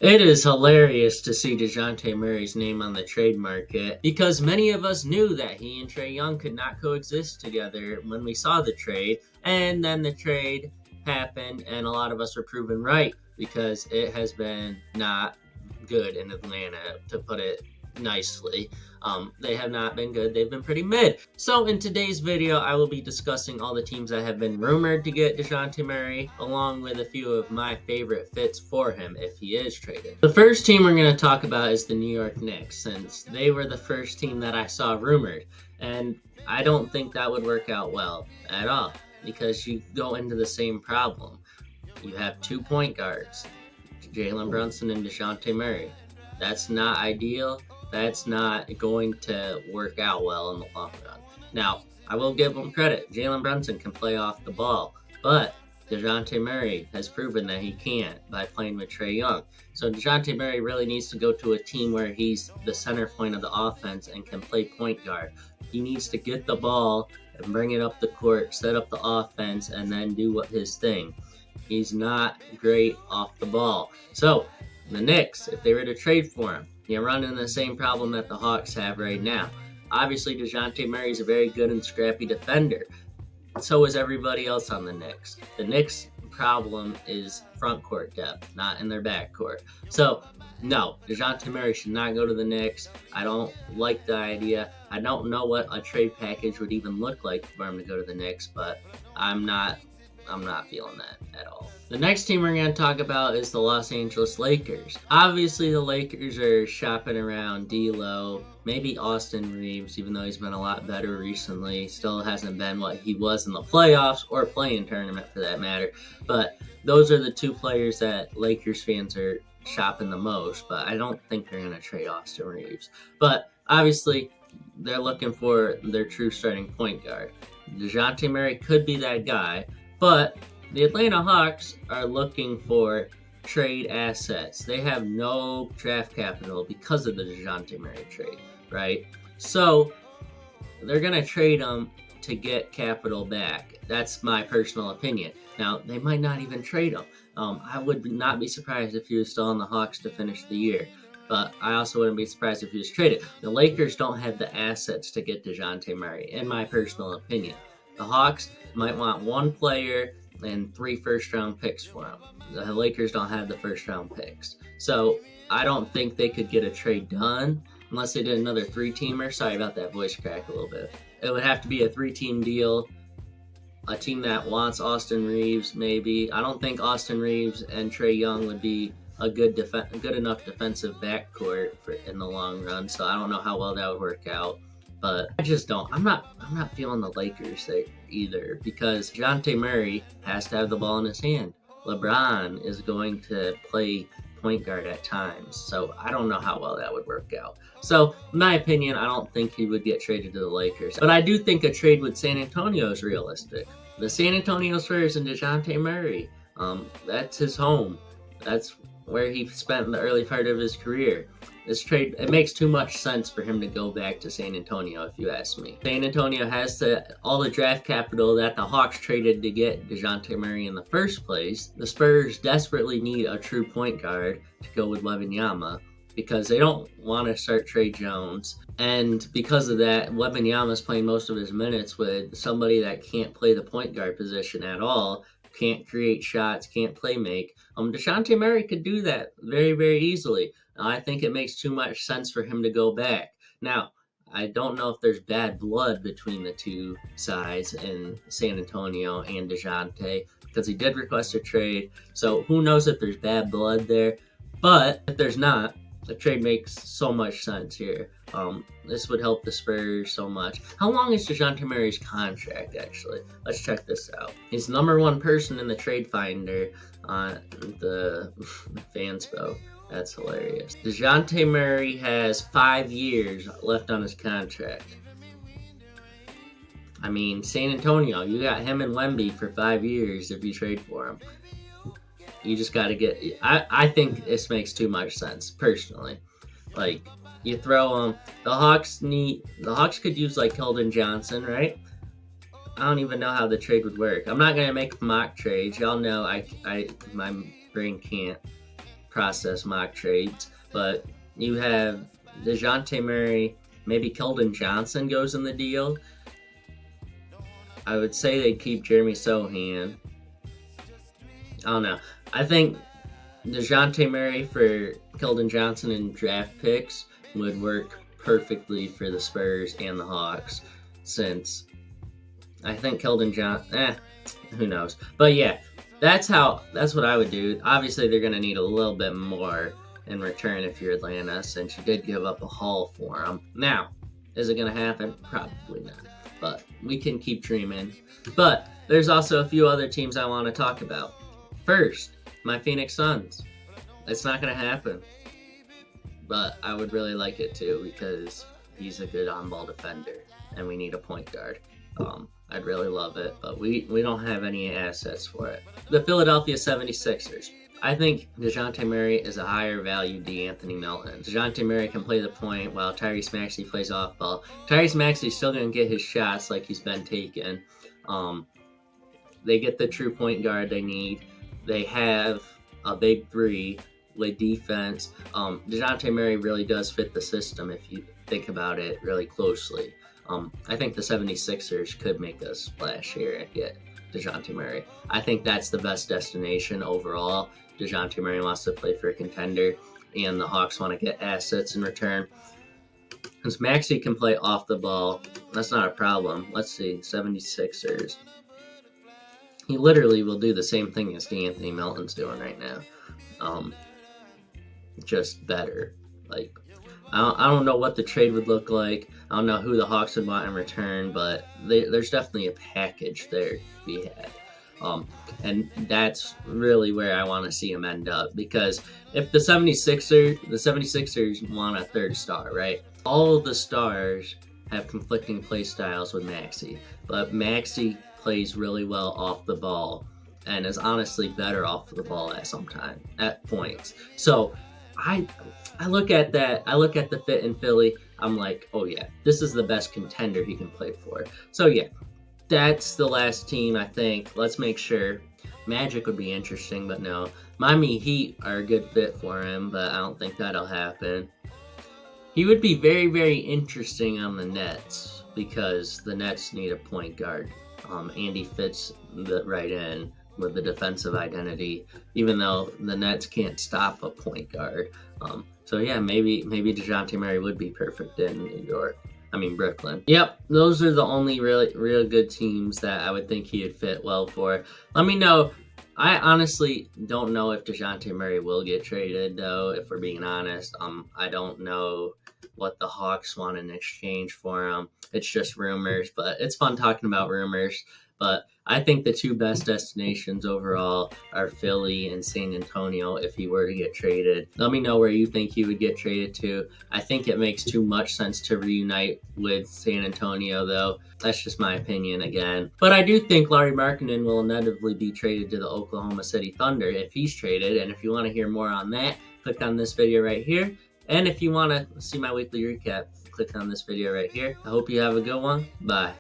It is hilarious to see Dejounte Murray's name on the trade market because many of us knew that he and Trae Young could not coexist together when we saw the trade, and then the trade happened, and a lot of us were proven right because it has been not good in Atlanta, to put it nicely. They have not been good. They've been pretty mid. So in today's video, I will be discussing all the teams that have been rumored to get Dejounte Murray, along with a few of my favorite fits for him if he is traded. The first team we're going to talk about is the New York Knicks, since they were the first team that I saw rumored. And I don't think that would work out well at all, because you go into the same problem. You have 2 point guards, Jalen Brunson and Dejounte Murray. That's not ideal. That's not going to work out well in the long run. Now, I will give him credit. Jalen Brunson can play off the ball, but Dejounte Murray has proven that he can't by playing with Trae Young. So Dejounte Murray really needs to go to a team where he's the center point of the offense and can play point guard. He needs to get the ball and bring it up the court, set up the offense, and then do his thing. He's not great off the ball. So the Knicks, if they were to trade for him, you're running the same problem that the Hawks have right now. Obviously, Dejounte Murray is a very good and scrappy defender. So is everybody else on the Knicks. The Knicks' problem is front court depth, not in their back court. So, no, Dejounte Murray should not go to the Knicks. I don't like the idea. I don't know what a trade package would even look like for him to go to the Knicks, but I'm not feeling that at all. The next team we're going to talk about is the Los Angeles Lakers. Obviously, the Lakers are shopping around D'Lo, maybe Austin Reeves, even though he's been a lot better recently. Still hasn't been what he was in the playoffs or play-in tournament for that matter. But those are the 2 players that Lakers fans are shopping the most. But I don't think they're going to trade Austin Reeves. But obviously, they're looking for their true starting point guard. Dejounte Murray could be that guy. But the Atlanta Hawks are looking for trade assets. They have no draft capital because of the Dejounte Murray trade, right? So they're going to trade him to get capital back. That's my personal opinion. Now, they might not even trade him. I would not be surprised if he was still on the Hawks to finish the year. But I also wouldn't be surprised if he was traded. The Lakers don't have the assets to get Dejounte Murray, in my personal opinion. The Hawks might want 1 player and 3 first-round picks for him. The Lakers don't have the first-round picks. So I don't think they could get a trade done unless they did another 3-teamer. Sorry about that voice crack a little bit. It would have to be a 3-team deal. A team that wants Austin Reeves, maybe. I don't think Austin Reeves and Trae Young would be a good enough defensive backcourt in the long run. So I don't know how well that would work out. But I just don't. I'm not feeling the Lakers there either, because Dejounte Murray has to have the ball in his hand. LeBron is going to play point guard at times, so I don't know how well that would work out. So, in my opinion, I don't think he would get traded to the Lakers. But I do think a trade with San Antonio is realistic. The San Antonio Spurs and Dejounte Murray, that's his home. That's where he spent the early part of his career. This trade, it makes too much sense for him to go back to San Antonio, if you ask me. San Antonio has all the draft capital that the Hawks traded to get Dejounte Murray in the first place. The Spurs desperately need a true point guard to go with Wembanyama because they don't want to start Trae Jones. And because of that, Wembanyama is playing most of his minutes with somebody that can't play the point guard position at all, can't create shots, can't play make. Dejounte Murray could do that very, very easily. I think it makes too much sense for him to go back. Now, I don't know if there's bad blood between the 2 sides in San Antonio and Dejounte, because he did request a trade. So who knows if there's bad blood there. But if there's not, the trade makes so much sense here. This would help the Spurs so much. How long is Dejounte Murray's contract, actually? Let's check this out. He's number 1 person in the trade finder on the Fanspo. That's hilarious. Dejounte Murray has 5 years left on his contract. I mean, San Antonio, you got him and Wemby for 5 years if you trade for him. You just got to get... I think this makes too much sense, personally. Like, you throw them... The Hawks could use, like, Keldon Johnson, right? I don't even know how the trade would work. I'm not going to make mock trades. Y'all know my brain can't process mock trades, but you have Dejounte Murray, maybe Keldon Johnson goes in the deal. I would say they keep Jeremy Sohan. I don't know. I think Dejounte Murray for Keldon Johnson and draft picks would work perfectly for the Spurs and the Hawks, since I think Keldon Johnson, who knows. But yeah, that's what I would do. Obviously, they're going to need a little bit more in return if you're Atlanta, since you did give up a haul for him. Now, is it going to happen? Probably not. But we can keep dreaming. But there's also a few other teams I want to talk about. First, my Phoenix Suns. It's not going to happen. But I would really like it to, because he's a good on-ball defender, and we need a point guard. I'd really love it, but we don't have any assets for it. The Philadelphia 76ers. I think Dejounte Murray is a higher value D'Anthony Melton. Dejounte Murray can play the point while Tyrese Maxey plays off ball. Tyrese Maxey's still going to get his shots like he's been taking. They get the true point guard they need. They have a big three with defense. Dejounte Murray really does fit the system if you think about it really closely. I think the 76ers could make a splash here and get Dejounte Murray. I think that's the best destination overall. Dejounte Murray wants to play for a contender, and the Hawks want to get assets in return. Because Maxey can play off the ball, that's not a problem. Let's see, 76ers. He literally will do the same thing as D'Anthony Melton's doing right now. Just better. Like, I don't know what the trade would look like. I don't know who the Hawks would want in return, but there's definitely a package there to be had. And that's really where I want to see him end up, because if the 76ers want a third star, right? All of the stars have conflicting play styles with Maxey, but Maxey plays really well off the ball and is honestly better off the ball at points. So I look at that. I look at the fit in Philly. I'm like, oh yeah, this is the best contender he can play for. So yeah, that's the last team, I think. Let's make sure. Magic would be interesting, but no. Miami Heat are a good fit for him, but I don't think that'll happen. He would be very, very interesting on the Nets, because the Nets need a point guard. Andy fits right in with the defensive identity, even though the Nets can't stop a point guard. So yeah, maybe Dejounte Murray would be perfect in Brooklyn. Yep, those are the only real good teams that I would think he would fit well for. Let me know. I honestly don't know if Dejounte Murray will get traded, though, if we're being honest. I don't know what the Hawks want in exchange for him. It's just rumors, but it's fun talking about rumors. But I think the two best destinations overall are Philly and San Antonio if he were to get traded. Let me know where you think he would get traded to. I think it makes too much sense to reunite with San Antonio, though. That's just my opinion again. But I do think Lauri Markkanen will inevitably be traded to the Oklahoma City Thunder if he's traded. And if you want to hear more on that, click on this video right here. And if you want to see my weekly recap, click on this video right here. I hope you have a good one. Bye.